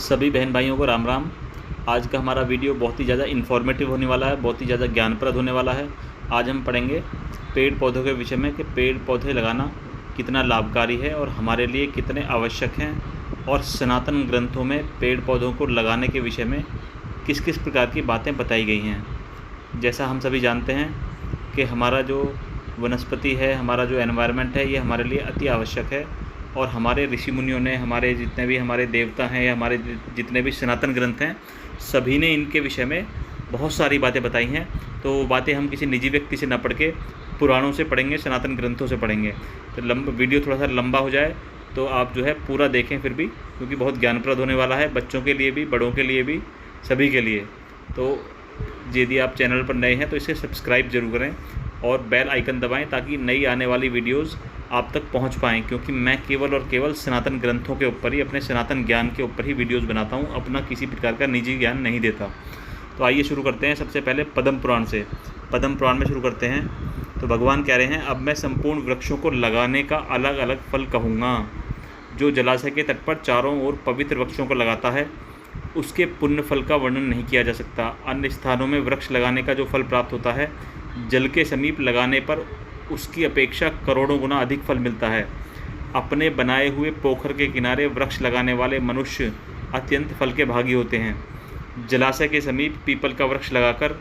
सभी बहन भाइयों को राम राम। आज का हमारा वीडियो बहुत ही ज़्यादा इन्फॉर्मेटिव होने वाला है, बहुत ही ज़्यादा ज्ञानप्रद होने वाला है। आज हम पढ़ेंगे पेड़ पौधों के विषय में कि पेड़ पौधे लगाना कितना लाभकारी है और हमारे लिए कितने आवश्यक हैं, और सनातन ग्रंथों में पेड़ पौधों को लगाने के विषय में किस किस प्रकार की बातें बताई गई हैं। जैसा हम सभी जानते हैं कि हमारा जो वनस्पति है, हमारा जो एनवायरनमेंट है, ये हमारे लिए अति आवश्यक है। और हमारे ऋषि मुनियों ने, हमारे जितने भी हमारे देवता हैं या हमारे जितने भी सनातन ग्रंथ हैं, सभी ने इनके विषय में बहुत सारी बातें बताई हैं। तो वो बातें हम किसी निजी व्यक्ति से न पढ़ के पुराणों से पढ़ेंगे, सनातन ग्रंथों से पढ़ेंगे। तो वीडियो थोड़ा सा लंबा हो जाए तो आप जो है पूरा देखें फिर भी, क्योंकि बहुत ज्ञानप्रद होने वाला है, बच्चों के लिए भी, बड़ों के लिए भी, सभी के लिए। तो यदि आप चैनल पर नए हैं तो इसे सब्सक्राइब जरूर करें और बेल आइकन दबाएं ताकि नई आने वाली वीडियोस आप तक पहुंच पाएँ, क्योंकि मैं केवल और केवल सनातन ग्रंथों के ऊपर ही, अपने सनातन ज्ञान के ऊपर ही वीडियोस बनाता हूं, अपना किसी प्रकार का निजी ज्ञान नहीं देता। तो आइए शुरू करते हैं। सबसे पहले पद्म पुराण से, पद्म पुराण में शुरू करते हैं। तो भगवान कह रहे हैं, अब मैं संपूर्ण वृक्षों को लगाने का अलग अलग फल कहूँगा। जो जलाशय के तट पर चारों ओर पवित्र वृक्षों को लगाता है, उसके पुण्य फल का वर्णन नहीं किया जा सकता। अन्य स्थानों में वृक्ष लगाने का जो फल प्राप्त होता है, जल के समीप लगाने पर उसकी अपेक्षा करोड़ों गुना अधिक फल मिलता है। अपने बनाए हुए पोखर के किनारे वृक्ष लगाने वाले मनुष्य अत्यंत फल के भागी होते हैं। जलाशय के समीप पीपल का वृक्ष लगाकर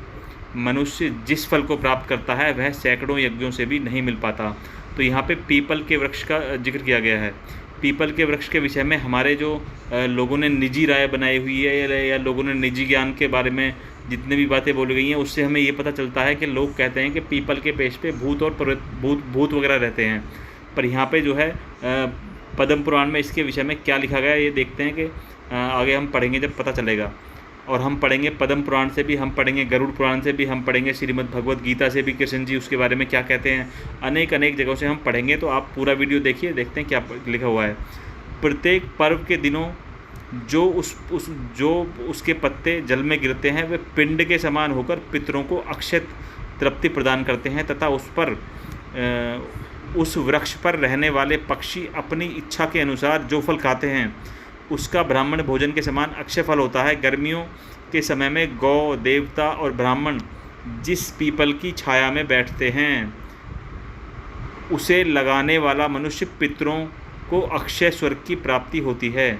मनुष्य जिस फल को प्राप्त करता है, वह सैकड़ों यज्ञों से भी नहीं मिल पाता। तो यहाँ पे पीपल के वृक्ष का जिक्र किया गया है। पीपल के वृक्ष के विषय में हमारे जो लोगों ने निजी राय बनाई हुई है या लोगों ने निजी ज्ञान के बारे में जितने भी बातें बोली गई हैं, उससे हमें ये पता चलता है कि लोग कहते हैं कि पीपल के पेड़ पे भूत और भूत वगैरह रहते हैं। पर यहाँ पे जो है पद्म पुराण में इसके विषय में क्या लिखा गया है, ये देखते हैं कि आगे हम पढ़ेंगे जब पता चलेगा। और हम पढ़ेंगे पद्म पुराण से भी, हम पढ़ेंगे गरुड़ पुराण से भी, हम पढ़ेंगे श्रीमद् भगवद गीता से भी, कृष्ण जी उसके बारे में क्या कहते हैं, अनेक जगहों से हम पढ़ेंगे। तो आप पूरा वीडियो देखिए, देखते हैं क्या लिखा हुआ है। प्रत्येक पर्व के दिनों जो उसके पत्ते जल में गिरते हैं, वे पिंड के समान होकर पितरों को अक्षय तृप्ति प्रदान करते हैं, तथा उस वृक्ष पर रहने वाले पक्षी अपनी इच्छा के अनुसार जो फल खाते हैं, उसका ब्राह्मण भोजन के समान अक्षय फल होता है। गर्मियों के समय में गौ, देवता और ब्राह्मण जिस पीपल की छाया में बैठते हैं, उसे लगाने वाला मनुष्य पितरों को अक्षय स्वर्ग की प्राप्ति होती है।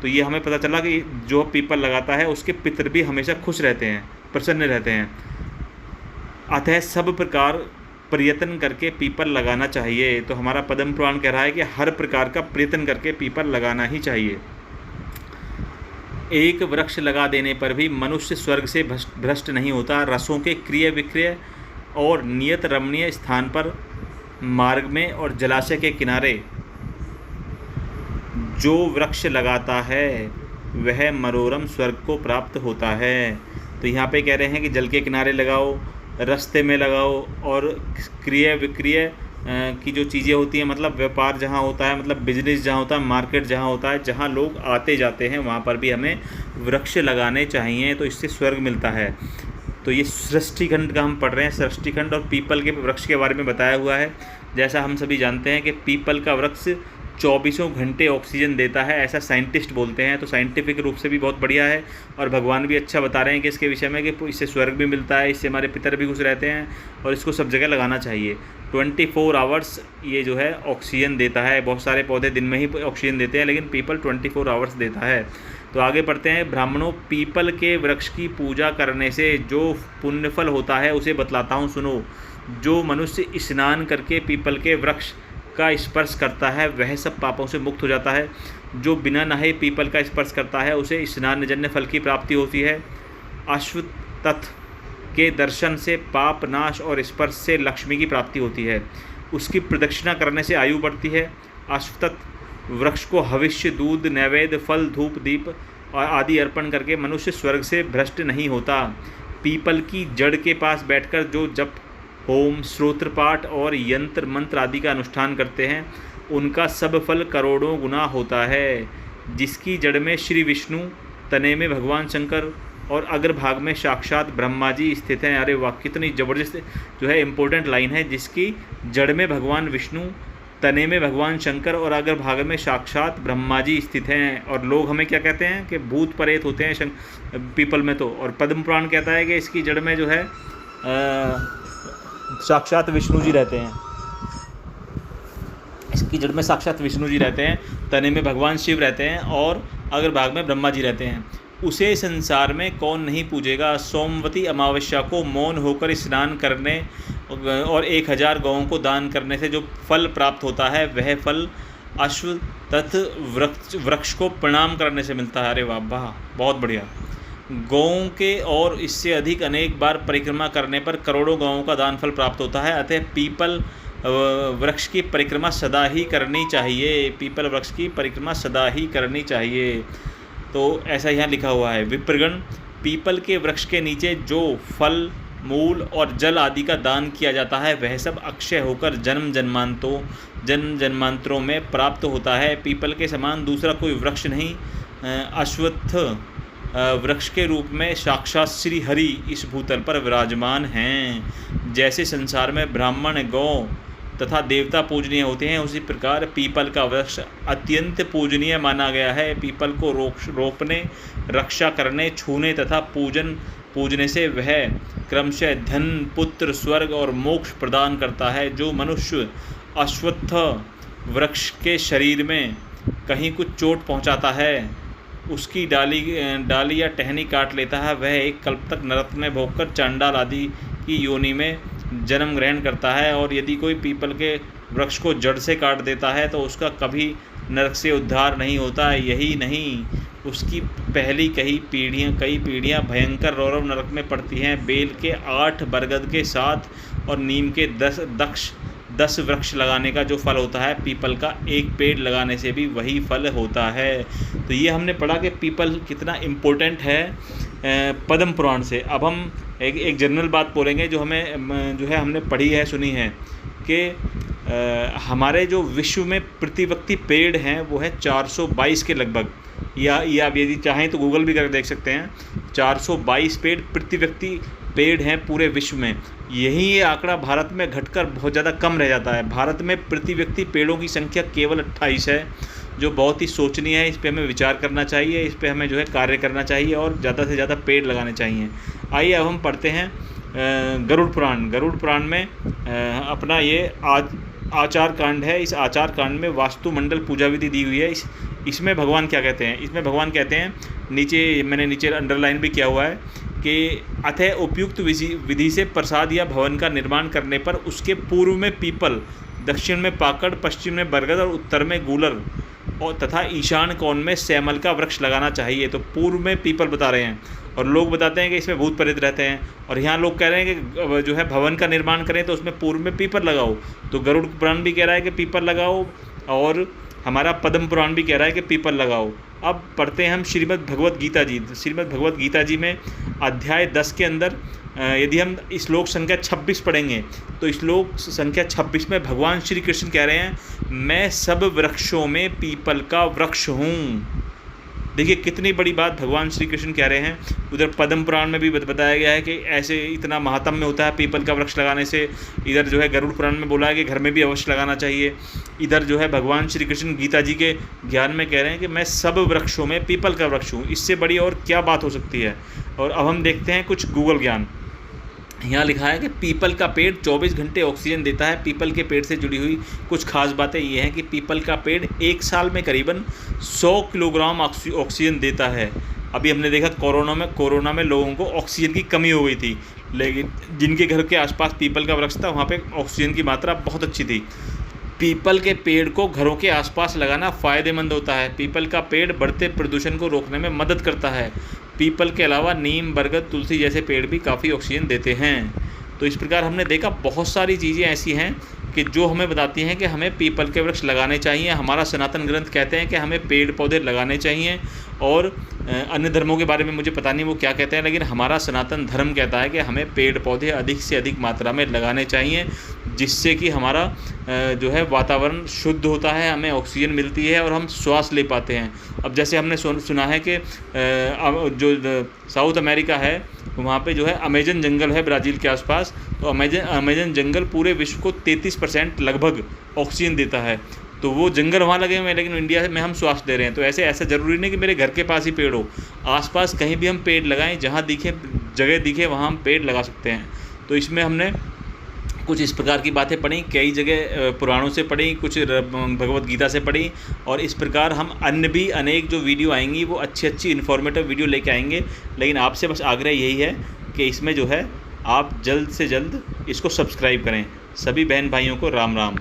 तो ये हमें पता चला कि जो पीपल लगाता है उसके पितर भी हमेशा खुश रहते हैं, प्रसन्न रहते हैं। अतः सब प्रकार प्रयत्न करके पीपल लगाना चाहिए। तो हमारा पद्म पुराण कह रहा है कि हर प्रकार का प्रयत्न करके पीपल लगाना ही चाहिए। एक वृक्ष लगा देने पर भी मनुष्य स्वर्ग से भ्रष्ट नहीं होता। रसों के क्रय विक्रय और नियत रमणीय स्थान पर, मार्ग में और जलाशय के किनारे जो वृक्ष लगाता है, वह मनोरम स्वर्ग को प्राप्त होता है। तो यहाँ पे कह रहे हैं कि जल के किनारे लगाओ, रास्ते में लगाओ, और क्रय विक्रय की जो चीज़ें होती हैं, मतलब व्यापार जहाँ होता है, मतलब बिजनेस जहाँ होता है, मार्केट जहाँ होता है, जहाँ लोग आते जाते हैं, वहाँ पर भी हमें वृक्ष लगाने चाहिए। तो इससे स्वर्ग मिलता है। तो ये सृष्टिखंड का हम पढ़ रहे हैं। सृष्टिखंड और पीपल के वृक्ष के बारे में बताया हुआ है। जैसा हम सभी जानते हैं कि पीपल का वृक्ष 24 घंटे ऑक्सीजन देता है, ऐसा साइंटिस्ट बोलते हैं। तो साइंटिफिक रूप से भी बहुत बढ़िया है, और भगवान भी अच्छा बता रहे हैं कि इसके विषय में कि इससे स्वर्ग भी मिलता है, इससे हमारे पितर भी खुश रहते हैं, और इसको सब जगह लगाना चाहिए। 24 आवर्स ये जो है ऑक्सीजन देता है। बहुत सारे पौधे दिन में ही ऑक्सीजन देते हैं, लेकिन पीपल 24 आवर्स देता है। तो आगे पढ़ते हैं। ब्राह्मणों, पीपल के वृक्ष की पूजा करने से जो पुण्यफल होता है उसे बतलाता हूँ, सुनो। जो मनुष्य स्नान करके पीपल के वृक्ष का स्पर्श करता है, वह सब पापों से मुक्त हो जाता है। जो बिना नहाए पीपल का स्पर्श करता है, उसे स्नान जन्य फल की प्राप्ति होती है। अश्वत्थ के दर्शन से पाप नाश और स्पर्श से लक्ष्मी की प्राप्ति होती है। उसकी प्रदक्षिणा करने से आयु बढ़ती है। अश्वत्थ वृक्ष को हविष्य, दूध, नैवेद्य, फल, धूप, दीप आदि अर्पण करके मनुष्य स्वर्ग से भ्रष्ट नहीं होता। पीपल की जड़ के पास बैठकर जो जप, होम, श्रोत्र पाठ और यंत्र मंत्र आदि का अनुष्ठान करते हैं, उनका सब फल करोड़ों गुना होता है। जिसकी जड़ में श्री विष्णु, तने में भगवान शंकर और अग्रभाग में साक्षात ब्रह्मा जी स्थित हैं। अरे वाह, कितनी ज़बरदस्त जो है इम्पोर्टेंट लाइन है। जिसकी जड़ में भगवान विष्णु, तने में भगवान शंकर और अग्र भाग में साक्षात ब्रह्मा जी स्थित हैं। और लोग हमें क्या कहते हैं कि भूत प्रेत होते हैं पीपल में तो। और पद्म पुराण कहता है कि इसकी जड़ में जो है साक्षात विष्णु जी रहते हैं। इसकी जड़ में साक्षात विष्णु जी रहते हैं, तने में भगवान शिव रहते हैं और अग्र भाग में ब्रह्मा जी रहते हैं। उसे संसार में कौन नहीं पूजेगा। सोमवती अमावस्या को मौन होकर स्नान करने और 1000 गौओं को दान करने से जो फल प्राप्त होता है वह फल अश्वत्थ वृक्ष को प्रणाम करने से मिलता है। अरे वाह वाह, बहुत बढ़िया। गौओं के और इससे अधिक अनेक बार परिक्रमा करने पर करोड़ों गौओं का दान फल प्राप्त होता है। अतः पीपल वृक्ष की परिक्रमा सदा ही करनी चाहिए। पीपल वृक्ष की परिक्रमा सदा ही करनी चाहिए। तो ऐसा यहाँ लिखा हुआ है। विप्रगण, पीपल के वृक्ष के नीचे जो फल, मूल और जल आदि का दान किया जाता है वह सब अक्षय होकर जन्म जन्मांतरों में प्राप्त होता है। पीपल के समान दूसरा कोई वृक्ष नहीं। अश्वत्थ वृक्ष के रूप में साक्षात श्री हरि इस भूतल पर विराजमान हैं। जैसे संसार में ब्राह्मण, गौ तथा देवता पूजनीय होते हैं, उसी प्रकार पीपल का वृक्ष अत्यंत पूजनीय माना गया है। पीपल को रोपने, रक्षा करने, छूने तथा पूजने से वह क्रमशः धन, पुत्र, स्वर्ग और मोक्ष प्रदान करता है। जो मनुष्य अश्वत्थ वृक्ष के शरीर में कहीं कुछ चोट पहुंचाता है, उसकी डाली या टहनी काट लेता है, वह एक कल्प तक नरक में भोगकर चांडाल आदि की योनि में जन्म ग्रहण करता है। और यदि कोई पीपल के वृक्ष को जड़ से काट देता है तो उसका कभी नरक से उद्धार नहीं होता। यही नहीं, उसकी पहली कई पीढ़ियाँ भयंकर रौरव नरक में पड़ती हैं। बेल के 8, बरगद के 7 और नीम के 10 वृक्ष लगाने का जो फल होता है, पीपल का एक पेड़ लगाने से भी वही फल होता है। तो ये हमने पढ़ा कि पीपल कितना इम्पोर्टेंट है पद्म पुराण से। अब हम एक जनरल बात बोलेंगे जो हमने पढ़ी है, सुनी है कि हमारे जो विश्व में प्रति व्यक्ति पेड़ हैं वो है 422 के लगभग, या आप यदि चाहें तो गूगल भी करके देख सकते हैं। 422 पेड़ प्रति व्यक्ति पेड़ हैं पूरे विश्व में। ये आंकड़ा भारत में घटकर बहुत ज़्यादा कम रह जाता है। भारत में प्रति व्यक्ति पेड़ों की संख्या केवल 28 है, जो बहुत ही सोचनीय है। इस पे हमें विचार करना चाहिए, इस पे हमें जो है कार्य करना चाहिए और ज़्यादा से ज़्यादा पेड़ लगाने चाहिए। आइए अब हम पढ़ते हैं गरुड़ पुराण। गरुड़ पुराण में अपना ये आचार कांड है। इस आचार कांड में वास्तुमंडल पूजा विधि दी हुई है। इसमें भगवान क्या कहते हैं? इसमें भगवान कहते हैं, मैंने नीचे अंडरलाइन भी किया हुआ है कि अतः उपयुक्त विधि से प्रसाद या भवन का निर्माण करने पर उसके पूर्व में पीपल, दक्षिण में पाकड़, पश्चिम में बरगद और उत्तर में गूलर और तथा ईशान कोण में सैमल का वृक्ष लगाना चाहिए। तो पूर्व में पीपल बता रहे हैं और लोग बताते हैं कि इसमें भूत प्रेत रहते हैं, और यहाँ लोग कह रहे हैं कि जो है भवन का निर्माण करें तो उसमें पूर्व में पीपल लगाओ। तो गरुड़ पुराण भी कह रहा है कि पीपल लगाओ और हमारा पद्म पुराण भी कह रहा है कि पीपल लगाओ। अब पढ़ते हैं हम श्रीमद् भगवत गीता जी। श्रीमद् भगवत गीता जी में अध्याय 10 के अंदर यदि हम श्लोक संख्या 26 पढ़ेंगे तो श्लोक संख्या 26 में भगवान श्री कृष्ण कह रहे हैं, मैं सब वृक्षों में पीपल का वृक्ष हूँ। देखिए कितनी बड़ी बात भगवान श्री कृष्ण कह रहे हैं। उधर पद्म पुराण में भी बताया गया है कि ऐसे इतना महात्म्य होता है पीपल का वृक्ष लगाने से। इधर जो है गरुड़ पुराण में बोला है कि घर में भी अवश्य लगाना चाहिए। इधर जो है भगवान श्री कृष्ण गीता जी के ज्ञान में कह रहे हैं कि मैं सब वृक्षों में पीपल का वृक्ष हूँ। इससे बड़ी और क्या बात हो सकती है। और अब हम देखते हैं कुछ गूगल ज्ञान। यहाँ लिखा है कि पीपल का पेड़ 24 घंटे ऑक्सीजन देता है। पीपल के पेड़ से जुड़ी हुई कुछ खास बातें ये हैं कि पीपल का पेड़ 1 साल में करीबन 100 किलोग्राम ऑक्सीजन देता है। अभी हमने देखा कोरोना में लोगों को ऑक्सीजन की कमी हो गई थी, लेकिन जिनके घर के आसपास पीपल का वृक्ष था वहाँ पे ऑक्सीजन की मात्रा बहुत अच्छी थी। पीपल के पेड़ को घरों के आसपास लगाना फ़ायदेमंद होता है। पीपल का पेड़ बढ़ते प्रदूषण को रोकने में मदद करता है। पीपल के अलावा नीम, बरगद, तुलसी जैसे पेड़ भी काफ़ी ऑक्सीजन देते हैं। तो इस प्रकार हमने देखा बहुत सारी चीज़ें ऐसी हैं कि जो हमें बताती हैं कि हमें पीपल के वृक्ष लगाने चाहिए। हमारा सनातन ग्रंथ कहते हैं कि हमें पेड़ पौधे लगाने चाहिए। और अन्य धर्मों के बारे में मुझे पता नहीं वो क्या कहते हैं, लेकिन हमारा सनातन धर्म कहता है कि हमें पेड़ पौधे अधिक से अधिक मात्रा में लगाने चाहिए, जिससे कि हमारा जो है वातावरण शुद्ध होता है, हमें ऑक्सीजन मिलती है और हम श्वास ले पाते हैं। अब जैसे हमने सुना है कि जो साउथ अमेरिका है वहाँ पे जो है अमेजन जंगल है ब्राज़ील के आसपास। तो अमेजन जंगल पूरे विश्व को 33% लगभग ऑक्सीजन देता है। तो वो जंगल वहाँ लगे हुए हैं, लेकिन इंडिया में हम श्वास ले रहे हैं। तो ऐसा ज़रूरी नहीं कि मेरे घर के पास ही पेड़ हो, आसपास कहीं भी हम पेड़ लगाएं, जहाँ जगह दिखे वहाँ हम पेड़ लगा सकते हैं। तो इसमें हमने कुछ इस प्रकार की बातें पढ़ी, कई जगह पुराणों से पढ़ी, कुछ भगवत गीता से पढ़ी, और इस प्रकार हम अन्य भी अनेक जो वीडियो आएंगी वो अच्छी इन्फॉर्मेटिव वीडियो लेके आएंगे। लेकिन आपसे बस आग्रह यही है कि इसमें जो है आप जल्द से जल्द इसको सब्सक्राइब करें। सभी बहन भाइयों को राम राम।